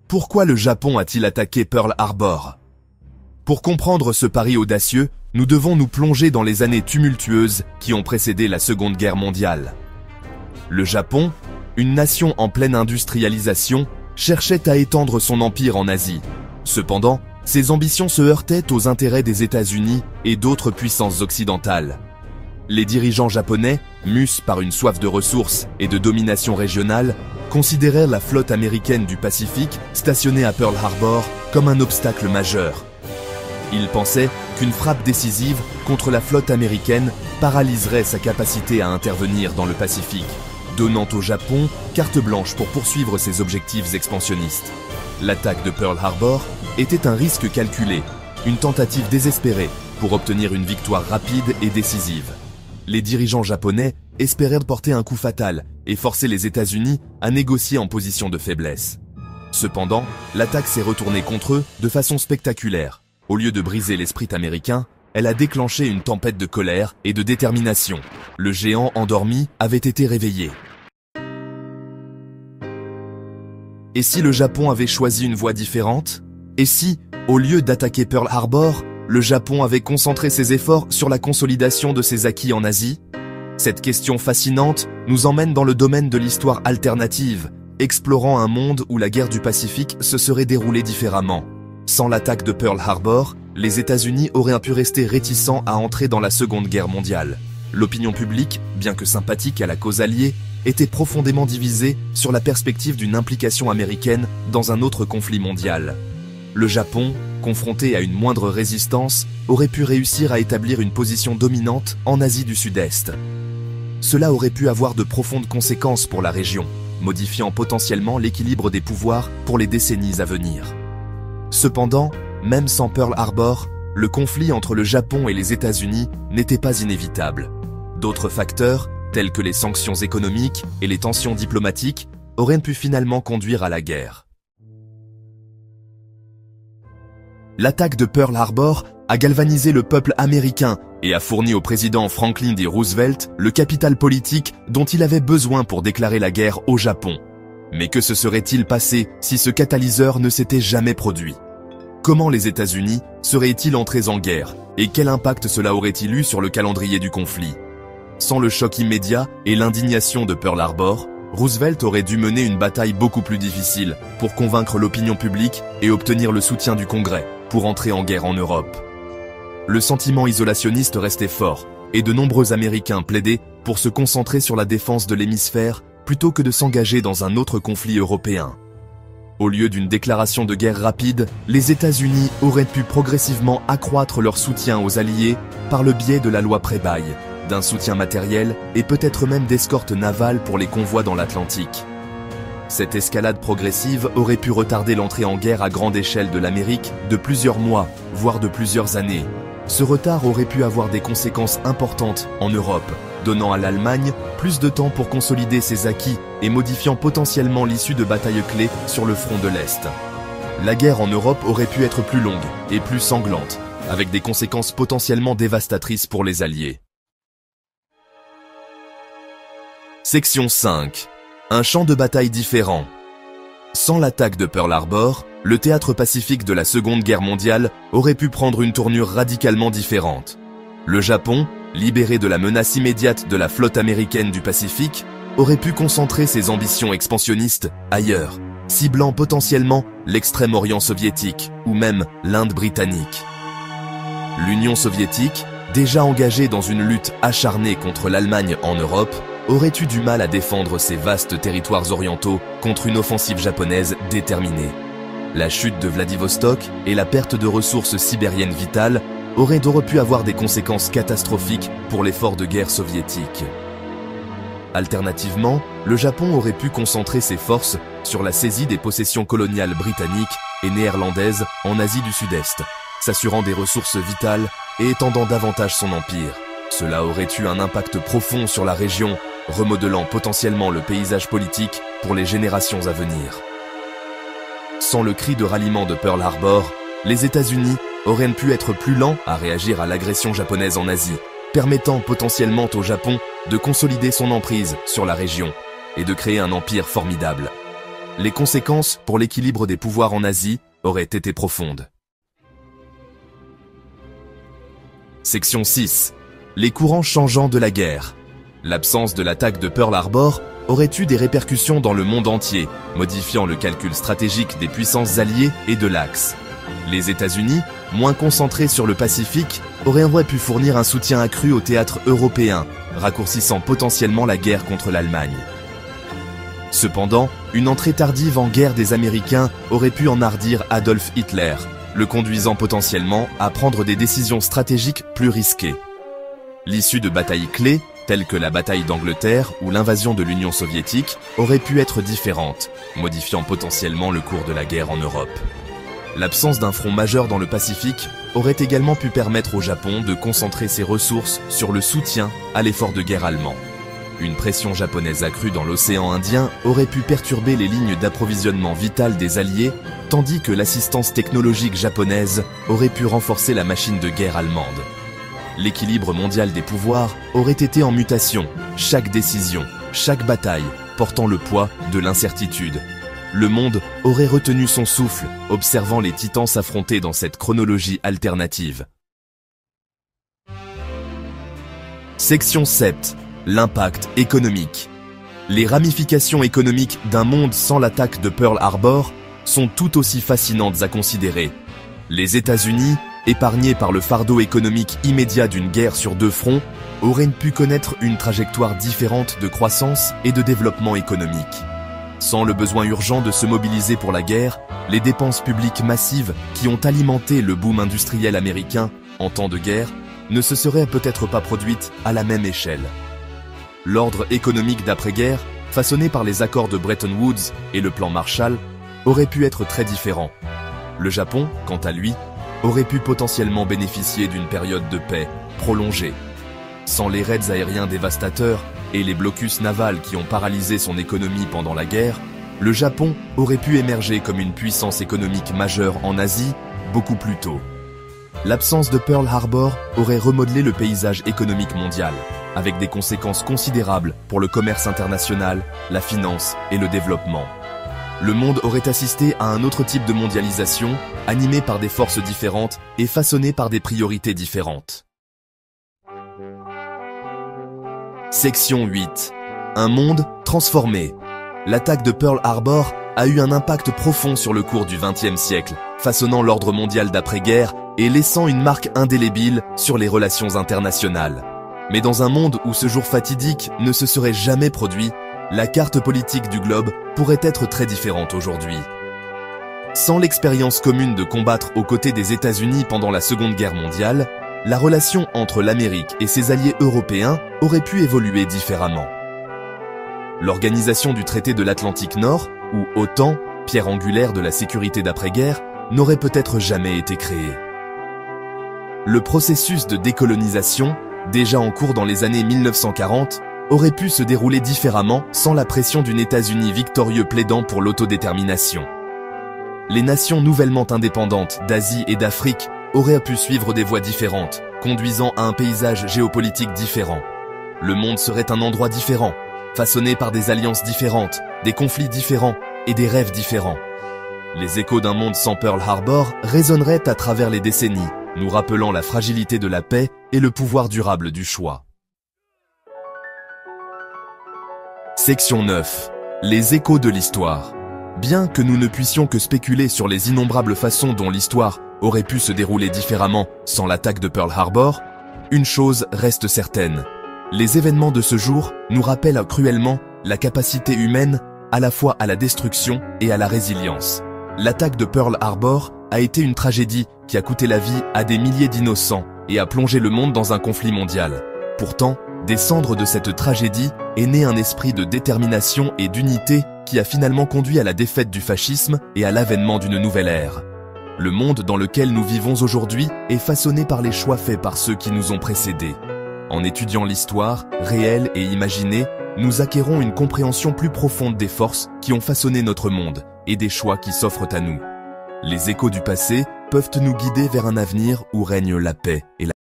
Pourquoi le Japon a-t-il attaqué Pearl Harbor? Pour comprendre ce pari audacieux, nous devons nous plonger dans les années tumultueuses qui ont précédé la Seconde Guerre mondiale. Le Japon, une nation en pleine industrialisation, cherchait à étendre son empire en Asie. Cependant, ses ambitions se heurtaient aux intérêts des États-Unis et d'autres puissances occidentales. Les dirigeants japonais, mus par une soif de ressources et de domination régionale, considérèrent la flotte américaine du Pacifique, stationnée à Pearl Harbor, comme un obstacle majeur. Ils pensaient qu'une frappe décisive contre la flotte américaine paralyserait sa capacité à intervenir dans le Pacifique, donnant au Japon carte blanche pour poursuivre ses objectifs expansionnistes. L'attaque de Pearl Harbor était un risque calculé, une tentative désespérée pour obtenir une victoire rapide et décisive. Les dirigeants japonais espérèrent porter un coup fatal et forcer les États-Unis à négocier en position de faiblesse. Cependant, l'attaque s'est retournée contre eux de façon spectaculaire. Au lieu de briser l'esprit américain, elle a déclenché une tempête de colère et de détermination. Le géant endormi avait été réveillé. Et si le Japon avait choisi une voie différente? Et si, au lieu d'attaquer Pearl Harbor, le Japon avait concentré ses efforts sur la consolidation de ses acquis en Asie? Cette question fascinante nous emmène dans le domaine de l'histoire alternative, explorant un monde où la guerre du Pacifique se serait déroulée différemment. Sans l'attaque de Pearl Harbor, les États-Unis auraient pu rester réticents à entrer dans la Seconde Guerre mondiale. L'opinion publique, bien que sympathique à la cause alliée, était profondément divisée sur la perspective d'une implication américaine dans un autre conflit mondial. Le Japon, confronté à une moindre résistance, aurait pu réussir à établir une position dominante en Asie du Sud-Est. Cela aurait pu avoir de profondes conséquences pour la région, modifiant potentiellement l'équilibre des pouvoirs pour les décennies à venir. Cependant, même sans Pearl Harbor, le conflit entre le Japon et les États-Unis n'était pas inévitable. D'autres facteurs, tels que les sanctions économiques et les tensions diplomatiques, auraient pu finalement conduire à la guerre. L'attaque de Pearl Harbor a galvanisé le peuple américain et a fourni au président Franklin D. Roosevelt le capital politique dont il avait besoin pour déclarer la guerre au Japon. Mais que se serait-il passé si ce catalyseur ne s'était jamais produit? Comment les États-Unis seraient-ils entrés en guerre et quel impact cela aurait-il eu sur le calendrier du conflit? Sans le choc immédiat et l'indignation de Pearl Harbor, Roosevelt aurait dû mener une bataille beaucoup plus difficile pour convaincre l'opinion publique et obtenir le soutien du Congrès pour entrer en guerre en Europe. Le sentiment isolationniste restait fort et de nombreux Américains plaidaient pour se concentrer sur la défense de l'hémisphère plutôt que de s'engager dans un autre conflit européen. Au lieu d'une déclaration de guerre rapide, les États-Unis auraient pu progressivement accroître leur soutien aux Alliés par le biais de la loi Preble, d'un soutien matériel et peut-être même d'escortes navales pour les convois dans l'Atlantique. Cette escalade progressive aurait pu retarder l'entrée en guerre à grande échelle de l'Amérique de plusieurs mois, voire de plusieurs années. Ce retard aurait pu avoir des conséquences importantes en Europe, donnant à l'Allemagne plus de temps pour consolider ses acquis et modifiant potentiellement l'issue de batailles clés sur le front de l'Est. La guerre en Europe aurait pu être plus longue et plus sanglante, avec des conséquences potentiellement dévastatrices pour les Alliés. Section 5. Un champ de bataille différent. Sans l'attaque de Pearl Harbor, le théâtre pacifique de la Seconde Guerre mondiale aurait pu prendre une tournure radicalement différente. Le Japon, libéré de la menace immédiate de la flotte américaine du Pacifique, aurait pu concentrer ses ambitions expansionnistes ailleurs, ciblant potentiellement l'Extrême-Orient soviétique ou même l'Inde britannique. L'Union soviétique, déjà engagée dans une lutte acharnée contre l'Allemagne en Europe, aurait eu du mal à défendre ses vastes territoires orientaux contre une offensive japonaise déterminée. La chute de Vladivostok et la perte de ressources sibériennes vitales auraient pu avoir des conséquences catastrophiques pour l'effort de guerre soviétique. Alternativement, le Japon aurait pu concentrer ses forces sur la saisie des possessions coloniales britanniques et néerlandaises en Asie du Sud-Est, s'assurant des ressources vitales et étendant davantage son empire. Cela aurait eu un impact profond sur la région, remodelant potentiellement le paysage politique pour les générations à venir. Sans le cri de ralliement de Pearl Harbor, les États-Unis auraient pu être plus lents à réagir à l'agression japonaise en Asie, permettant potentiellement au Japon de consolider son emprise sur la région et de créer un empire formidable. les conséquences pour l'équilibre des pouvoirs en Asie auraient été profondes. Section 6. Les courants changeants de la guerre. L'absence de l'attaque de Pearl Harbor aurait eu des répercussions dans le monde entier, modifiant le calcul stratégique des puissances alliées et de l'Axe. Les États-Unis, moins concentrés sur le Pacifique, auraient pu fournir un soutien accru au théâtre européen, raccourcissant potentiellement la guerre contre l'Allemagne. Cependant, une entrée tardive en guerre des Américains aurait pu enhardir Adolf Hitler, le conduisant potentiellement à prendre des décisions stratégiques plus risquées. L'issue de batailles clés, telles que la bataille d'Angleterre ou l'invasion de l'Union soviétique, aurait pu être différente, modifiant potentiellement le cours de la guerre en Europe. L'absence d'un front majeur dans le Pacifique aurait également pu permettre au Japon de concentrer ses ressources sur le soutien à l'effort de guerre allemand. Une pression japonaise accrue dans l'océan Indien aurait pu perturber les lignes d'approvisionnement vitales des Alliés, tandis que l'assistance technologique japonaise aurait pu renforcer la machine de guerre allemande. L'équilibre mondial des pouvoirs aurait été en mutation, chaque décision, chaque bataille portant le poids de l'incertitude. Le monde aurait retenu son souffle, observant les titans s'affronter dans cette chronologie alternative. Section 7. L'impact économique. Les ramifications économiques d'un monde sans l'attaque de Pearl Harbor sont tout aussi fascinantes à considérer. Les États-Unis, épargnés par le fardeau économique immédiat d'une guerre sur deux fronts, auraient pu connaître une trajectoire différente de croissance et de développement économique. Sans le besoin urgent de se mobiliser pour la guerre, les dépenses publiques massives qui ont alimenté le boom industriel américain en temps de guerre ne se seraient peut-être pas produites à la même échelle. L'ordre économique d'après-guerre, façonné par les accords de Bretton Woods et le plan Marshall, aurait pu être très différent. Le Japon, quant à lui, aurait pu potentiellement bénéficier d'une période de paix prolongée. Sans les raids aériens dévastateurs et les blocus navals qui ont paralysé son économie pendant la guerre, le Japon aurait pu émerger comme une puissance économique majeure en Asie beaucoup plus tôt. L'absence de Pearl Harbor aurait remodelé le paysage économique mondial, avec des conséquences considérables pour le commerce international, la finance et le développement. Le monde aurait assisté à un autre type de mondialisation, animé par des forces différentes et façonné par des priorités différentes. Section 8. Un monde transformé. L'attaque de Pearl Harbor a eu un impact profond sur le cours du XXe siècle, façonnant l'ordre mondial d'après-guerre et laissant une marque indélébile sur les relations internationales. Mais dans un monde où ce jour fatidique ne se serait jamais produit, la carte politique du globe pourrait être très différente aujourd'hui. Sans l'expérience commune de combattre aux côtés des États-Unis pendant la Seconde Guerre mondiale, la relation entre l'Amérique et ses alliés européens aurait pu évoluer différemment. L'organisation du traité de l'Atlantique Nord, ou OTAN, pierre angulaire de la sécurité d'après-guerre, n'aurait peut-être jamais été créée. Le processus de décolonisation, déjà en cours dans les années 1940, aurait pu se dérouler différemment sans la pression d'une États-Unis victorieux plaidant pour l'autodétermination. Les nations nouvellement indépendantes d'Asie et d'Afrique auraient pu suivre des voies différentes, conduisant à un paysage géopolitique différent. Le monde serait un endroit différent, façonné par des alliances différentes, des conflits différents et des rêves différents. Les échos d'un monde sans Pearl Harbor résonneraient à travers les décennies, nous rappelant la fragilité de la paix et le pouvoir durable du choix. Section 9. Les échos de l'histoire. Bien que nous ne puissions que spéculer sur les innombrables façons dont l'histoire aurait pu se dérouler différemment sans l'attaque de Pearl Harbor, une chose reste certaine. Les événements de ce jour nous rappellent cruellement la capacité humaine à la fois à la destruction et à la résilience. L'attaque de Pearl Harbor a été une tragédie qui a coûté la vie à des milliers d'innocents et a plongé le monde dans un conflit mondial. Pourtant, des cendres de cette tragédie est né un esprit de détermination et d'unité qui a finalement conduit à la défaite du fascisme et à l'avènement d'une nouvelle ère. Le monde dans lequel nous vivons aujourd'hui est façonné par les choix faits par ceux qui nous ont précédés. En étudiant l'histoire, réelle et imaginée, nous acquérons une compréhension plus profonde des forces qui ont façonné notre monde et des choix qui s'offrent à nous. Les échos du passé peuvent nous guider vers un avenir où règne la paix et la